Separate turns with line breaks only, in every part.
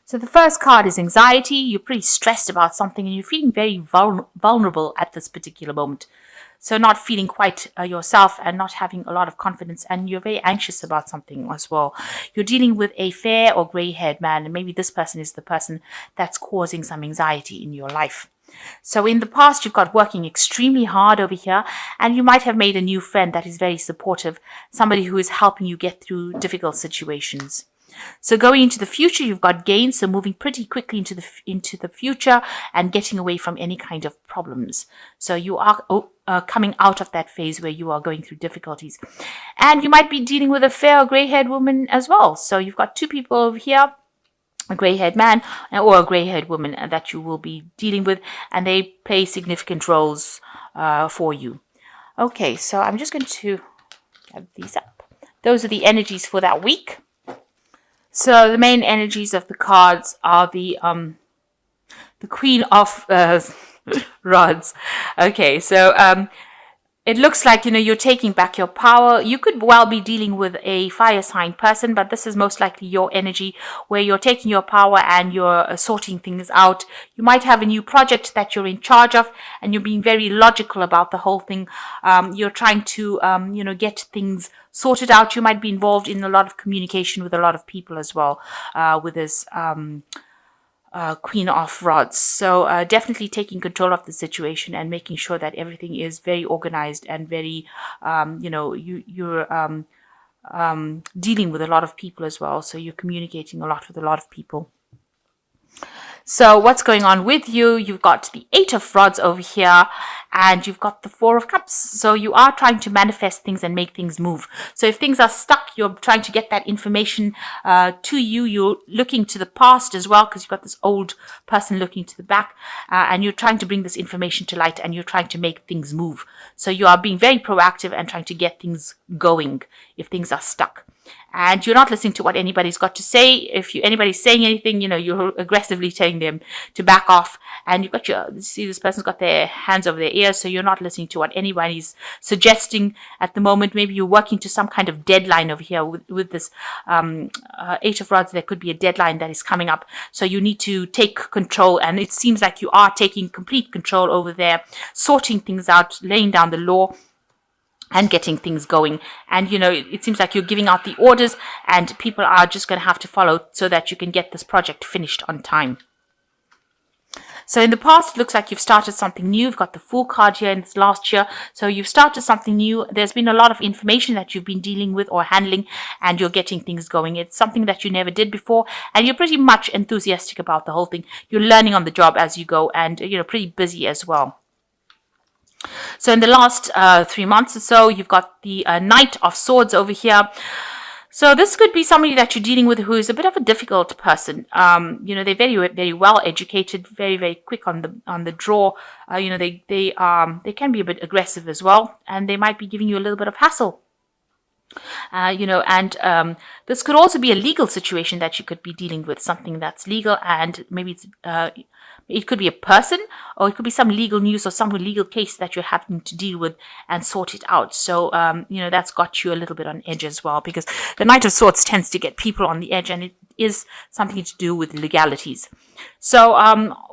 So the first card is anxiety. You're pretty stressed about something and you're feeling very vulnerable at this particular moment. So not feeling quite yourself and not having a lot of confidence, and you're very anxious about something as well. You're dealing with a fair or gray-haired man, and maybe this person is the person that's causing some anxiety in your life. So in the past, you've got working extremely hard over here, and you might have made a new friend that is very supportive, somebody who is helping you get through difficult situations. So going into the future, you've got gain, so moving pretty quickly into the future and getting away from any kind of problems. So you are coming out of that phase where you are going through difficulties. And you might be dealing with a fair or gray-haired woman as well. So you've got two people over here, a gray-haired man or a gray-haired woman that you will be dealing with, and they play significant roles for you. Okay, so I'm just going to add these up. Those are the energies for that week. So the main energies of the cards are the Queen of Rods. Okay, so it looks like, you're taking back your power. You could well be dealing with a fire sign person, but this is most likely your energy where you're taking your power and you're sorting things out. You might have a new project that you're in charge of and you're being very logical about the whole thing. You're trying to, get things sorted out. You might be involved in a lot of communication with a lot of people as well with this Queen of Rods. So definitely taking control of the situation and making sure that everything is very organized and very, you're dealing with a lot of people as well. So you're communicating a lot with a lot of people. So what's going on with you? You've got the Eight of Rods over here and you've got the Four of Cups. So you are trying to manifest things and make things move. So if things are stuck, you're trying to get that information to you. You're looking to the past as well because you've got this old person looking to the back and you're trying to bring this information to light and you're trying to make things move. So you are being very proactive and trying to get things going if things are stuck. And you're not listening to what anybody's got to say. If anybody's saying anything, you're aggressively telling them to back off. And you've got see this person's got their hands over their ears, so you're not listening to what anybody's suggesting at the moment. Maybe you're working to some kind of deadline over here with this Eight of Rods. There could be a deadline that is coming up, so you need to take control. And it seems like you are taking complete control over there, sorting things out, laying down the law and getting things going. And it seems like you're giving out the orders and people are just going to have to follow so that you can get this project finished on time. So in the past, it looks like you've started something new. You've got the Fool card here in this last year. So you've started something new. There's been a lot of information that you've been dealing with or handling, and you're getting things going. It's something that you never did before, and you're pretty much enthusiastic about the whole thing. You're learning on the job as you go, and pretty busy as well. So in the last 3 months or so, you've got the Knight of Swords over here. So this could be somebody that you're dealing with who is a bit of a difficult person. They're very, very well educated, very, very quick on the draw. They can be a bit aggressive as well, and they might be giving you a little bit of hassle. This could also be a legal situation that you could be dealing with, something that's legal, and maybe it could be a person, or it could be some legal news or some legal case that you're having to deal with and sort it out. So, that's got you a little bit on edge as well, because the Knight of Swords tends to get people on the edge, and it is something to do with legalities. So,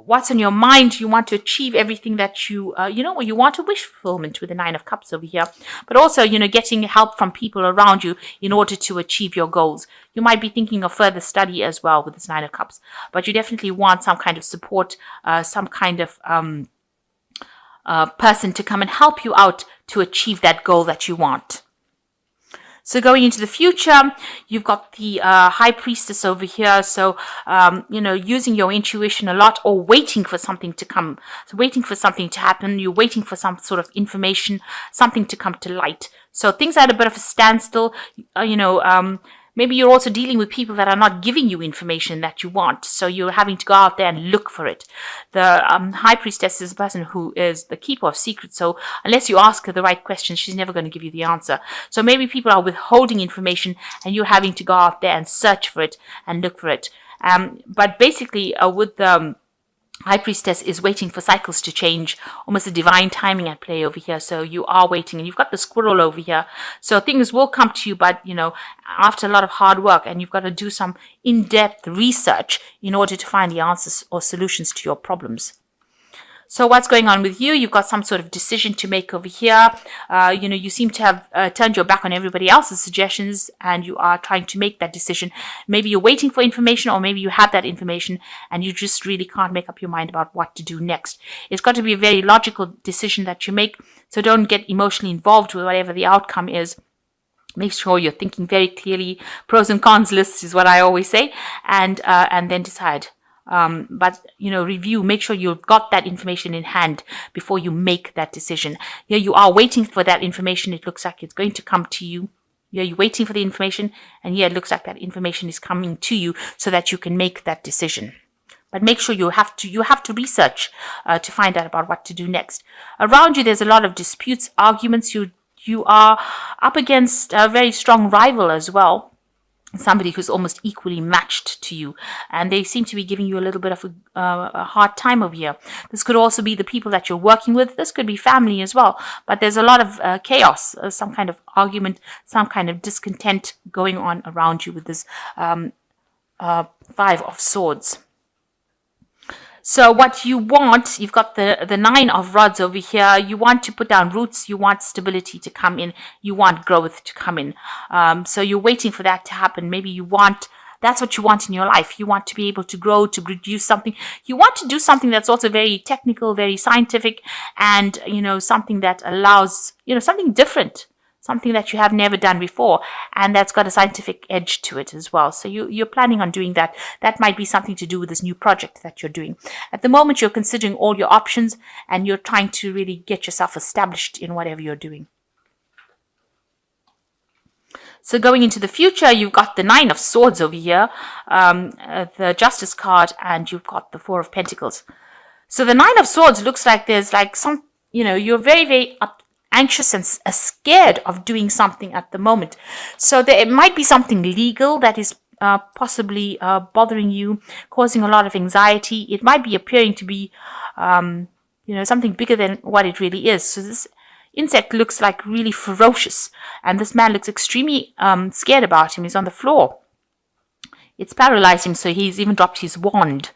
what's on your mind? You want to achieve everything that you want to wish fulfillment with the Nine of Cups over here, but also, getting help from people around you in order to achieve your goals. You might be thinking of further study as well with this Nine of Cups, but you definitely want some kind of support, some kind of person to come and help you out to achieve that goal that you want. So going into the future, you've got the High Priestess over here. So, using your intuition a lot, or waiting for something to come. So waiting for something to happen. You're waiting for some sort of information, something to come to light. So things are at a bit of a standstill. Maybe you're also dealing with people that are not giving you information that you want. So you're having to go out there and look for it. The High Priestess is a person who is the keeper of secrets. So unless you ask her the right question, she's never going to give you the answer. So maybe people are withholding information and you're having to go out there and search for it and look for it. But basically with the High Priestess is waiting for cycles to change, almost a divine timing at play over here. So you are waiting, and you've got the Squirrel over here. So things will come to you, but, after a lot of hard work, and you've got to do some in-depth research in order to find the answers or solutions to your problems. So what's going on with you? You've got some sort of decision to make over here. You seem to have turned your back on everybody else's suggestions, and you are trying to make that decision. Maybe you're waiting for information, or maybe you have that information and you just really can't make up your mind about what to do next. It's got to be a very logical decision that you make. So don't get emotionally involved with whatever the outcome is. Make sure you're thinking very clearly. Pros and cons lists is what I always say, and then decide. But review, make sure you've got that information in hand before you make that decision. Here you are waiting for that information. It looks like it's going to come to you. You're waiting for the information, and it looks like that information is coming to you so that you can make that decision. But make sure you have to research to find out about what to do next. Around you, there's a lot of disputes, arguments. You are up against a very strong rival as well. Somebody who's almost equally matched to you, and they seem to be giving you a little bit of a hard time over here. This could also be the people that you're working with. This could be family as well, but there's a lot of chaos, some kind of argument, some kind of discontent going on around you with this Five of Swords. So what you want, you've got the Nine of Rods over here. You want to put down roots. You want stability to come in. You want growth to come in. So you're waiting for that to happen. Maybe that's what you want in your life. You want to be able to grow, to produce something. You want to do something that's also very technical, very scientific, and, something that allows, something different. Something that you have never done before, and that's got a scientific edge to it as well. So you're planning on doing that. That might be something to do with this new project that you're doing. At the moment, you're considering all your options, and you're trying to really get yourself established in whatever you're doing. So going into the future, you've got the Nine of Swords over here, the Justice card, and you've got the Four of Pentacles. So the Nine of Swords looks like there's like some, you're very, very anxious and scared of doing something at the moment. So it might be something legal that is possibly bothering you, causing a lot of anxiety. It might be appearing to be, something bigger than what it really is. So this insect looks like really ferocious, and this man looks extremely scared about him. He's on the floor. It's paralyzed him, so he's even dropped his wand.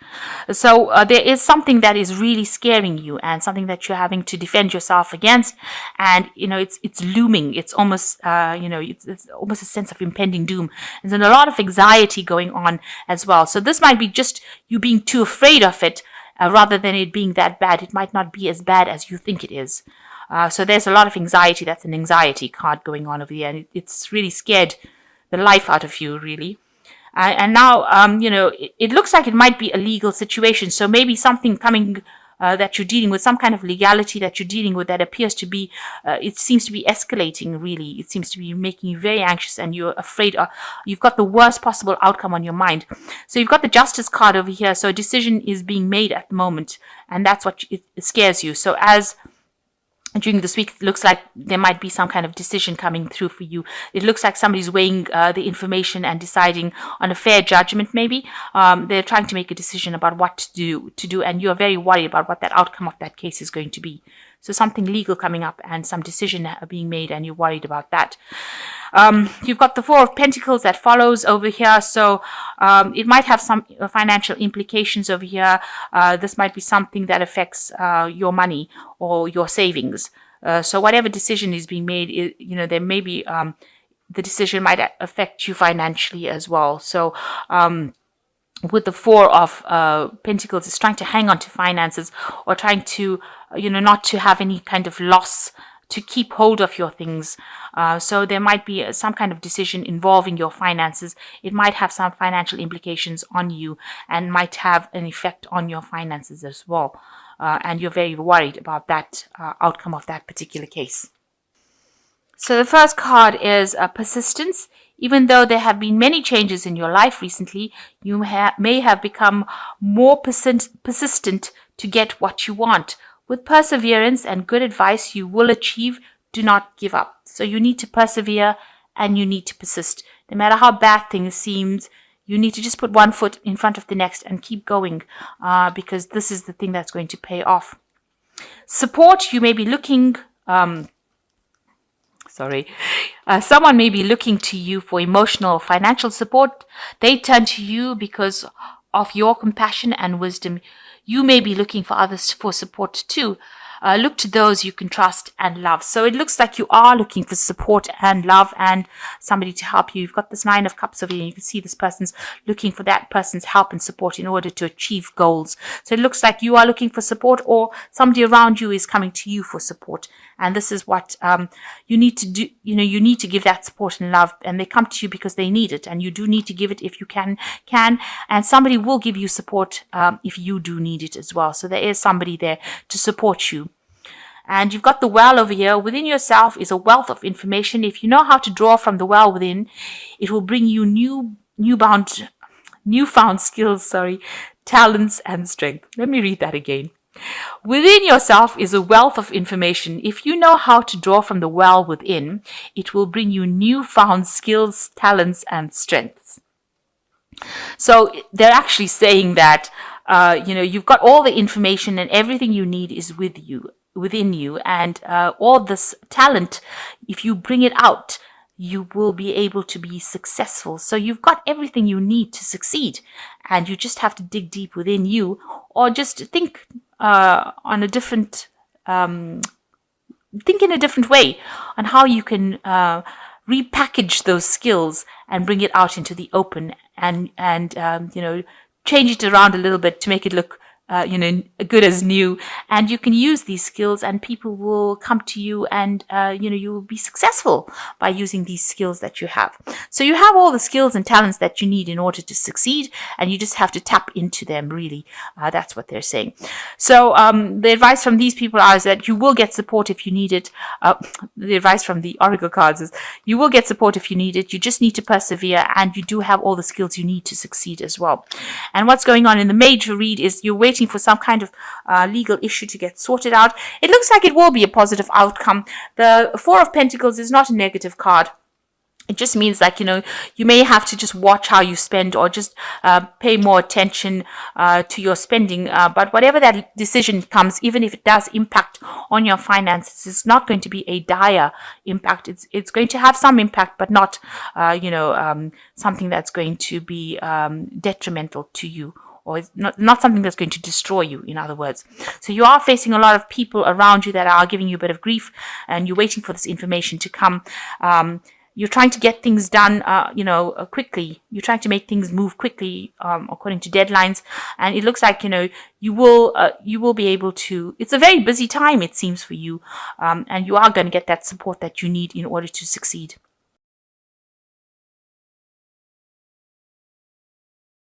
So there is something that is really scaring you, and something that you're having to defend yourself against. And it's looming. It's almost it's almost a sense of impending doom. There's a lot of anxiety going on as well. So this might be just you being too afraid of it, rather than it being that bad. It might not be as bad as you think it is. So there's a lot of anxiety. That's an anxiety card going on over here, and it's really scared the life out of you, really. And now, it looks like it might be a legal situation. So maybe something coming that you're dealing with, some kind of legality that you're dealing with that appears to be, it seems to be escalating, really. It seems to be making you very anxious, and you're afraid. You've got the worst possible outcome on your mind. So you've got the Justice card over here. So a decision is being made at the moment, and that's what it scares you. So during this week, it looks like there might be some kind of decision coming through for you. It looks like somebody's weighing the information and deciding on a fair judgment, maybe. They're trying to make a decision about what to do, and you're very worried about what that outcome of that case is going to be. So something legal coming up and some decision being made, and you're worried about that. You've got the Four of Pentacles that follows over here. So it might have some financial implications over here. This might be something that affects your money or your savings. So whatever decision is being made, there may be the decision might affect you financially as well. So with the Four of Pentacles, it's trying to hang on to finances, or trying to, not to have any kind of loss, to keep hold of your things. So there might be some kind of decision involving your finances. It might have some financial implications on you, and might have an effect on your finances as well. And you're very worried about that outcome of that particular case. So the first card is persistence. Even though there have been many changes in your life recently, you may have become more persistent to get what you want. With perseverance and good advice, you will achieve. Do not give up. So you need to persevere, and you need to persist. No matter how bad things seem, you need to just put one foot in front of the next and keep going, because this is the thing that's going to pay off. Support, you may be looking, someone may be looking to you for emotional or financial support. They turn to you because of your compassion and wisdom. You may be looking for others for support too. Look to those you can trust and love. So it looks like you are looking for support and love and somebody to help you. You've got this 9 of Cups over here. You can see this person's looking for that person's help and support in order to achieve goals. So it looks like you are looking for support, or somebody around you is coming to you for support. And this is what you need to do. You know, you need to give that support and love, and they come to you because they need it, and you do need to give it if you can, and somebody will give you support if you do need it as well. So there is somebody there to support you. And you've got the well over here. Within yourself is a wealth of information. If you know how to draw from the well within, it will bring you newfound skills, talents and strength. Let me read that again. Within yourself is a wealth of information. If you know how to draw from the well within, it will bring you newfound skills, talents, and strengths. So they're actually saying that, you've got all the information and everything you need is within you. And all this talent, if you bring it out, you will be able to be successful. So you've got everything you need to succeed. And you just have to dig deep within you, or just think in a different way on how you can repackage those skills and bring it out into the open, and change it around a little bit to make it look good as new. And you can use these skills, and people will come to you, and you will be successful by using these skills that you have. So you have all the skills and talents that you need in order to succeed, and you just have to tap into them, really. That's what they're saying. So the advice from these people is that you will get support if you need it. The advice from the oracle cards is you will get support if you need it. You just need to persevere, and you do have all the skills you need to succeed as well. And what's going on in the major read is you're waiting for some kind of legal issue to get sorted out. It looks like it will be a positive outcome. The 4 of Pentacles is not a negative card. It just means like, you may have to just watch how you spend, or just pay more attention to your spending. But whatever that decision comes, even if it does impact on your finances, it's not going to be a dire impact. It's going to have some impact, but not, something that's going to be detrimental to you, or it's not something that's going to destroy you, in other words. So you are facing a lot of people around you that are giving you a bit of grief, and you're waiting for this information to come. You're trying to get things done, quickly. You're trying to make things move quickly, according to deadlines. And it looks like, you will be able to. It's a very busy time, it seems, for you. And you are going to get that support that you need in order to succeed.